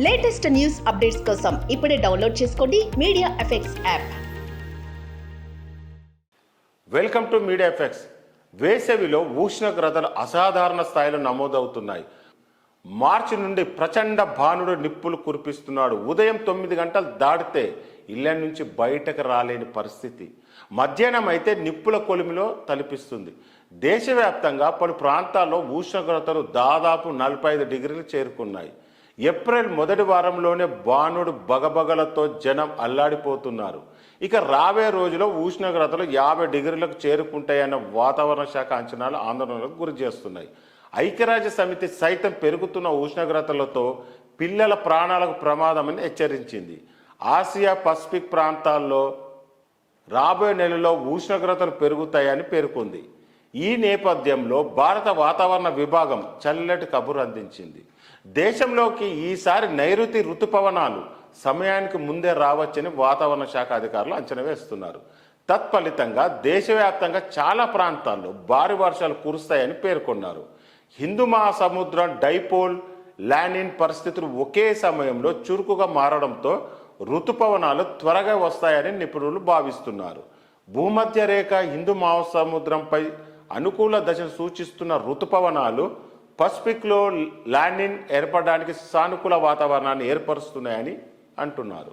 Latest news updates కోసం ఇప్పుడే download చేసుకోండి media effects app. Welcome to media effects. వేసవిలో ఉష్ణోగ్రతలు అసాధారణ స్థాయిలో నమోదవుతున్నాయి. మార్చి నుండి ప్రచండ భానుడు నిప్పులు కురిపిస్తున్నాడు. ఉదయం 9 గంటలు దాటితే ఇళ్ల నుంచి బయటకు రాలేని పరిస్థితి. మధ్యాహ్నం అయితే నిప్పుల కొలిమిలో తలపిస్తుంది. దేశవ్యాప్తంగా పలు ప్రాంతాల్లో ఉష్ణోగ్రతలు దాదాపు 45 డిగ్రీలు చేరుకున్నాయి. ఏప్రిల్ మొదటి వారంలోనే భానుడు బగబగలతో జనం అల్లాడిపోతున్నారు. ఇక రాబోయే రోజుల్లో ఉష్ణోగ్రతలు 50 డిగ్రీలకు చేరుకుంటాయన్న వాతావరణ శాఖ అంచనాలు ఆందోళనకు గురి చేస్తున్నాయి. ఐక్యరాజ్య సమితి సైతం పెరుగుతున్న ఉష్ణోగ్రతలతో పిల్లల ప్రాణాలకు ప్రమాదమని హెచ్చరించింది. ఆసియా పసిఫిక్ ప్రాంతాల్లో రాబోయే నెలలో ఉష్ణోగ్రతలు పెరుగుతాయని పేర్కొంది. ఈ నేపథ్యంలో భారత వాతావరణ విభాగం చల్లటి కబురు అందించింది. దేశంలోకి ఈసారి నైరుతి ఋతుపవనాలు సమయానికి ముందే రావచ్చని వాతావరణ శాఖ అధికారులు అంచనా వేస్తున్నారు. తత్ఫలితంగా దేశవ్యాప్తంగా చాలా ప్రాంతాల్లో భారీ వర్షాలు కురుస్తాయని పేర్కొన్నారు. హిందూ మహాసముద్రం డైపోల్ లానిన్ పరిస్థితులు ఒకే సమయంలో చురుకుగా మారడంతో ఋతుపవనాలు త్వరగా వస్తాయని నిపుణులు భావిస్తున్నారు. భూమధ్య రేఖ హిందూ మహాసముద్రంపై అనుకూల దశను సూచిస్తున్న ఋతుపవనాలు పసిఫిక్లో లానిన్ ఏర్పడడానికి సానుకూల వాతావరణాన్ని ఏర్పరుస్తున్నాయని అంటున్నారు.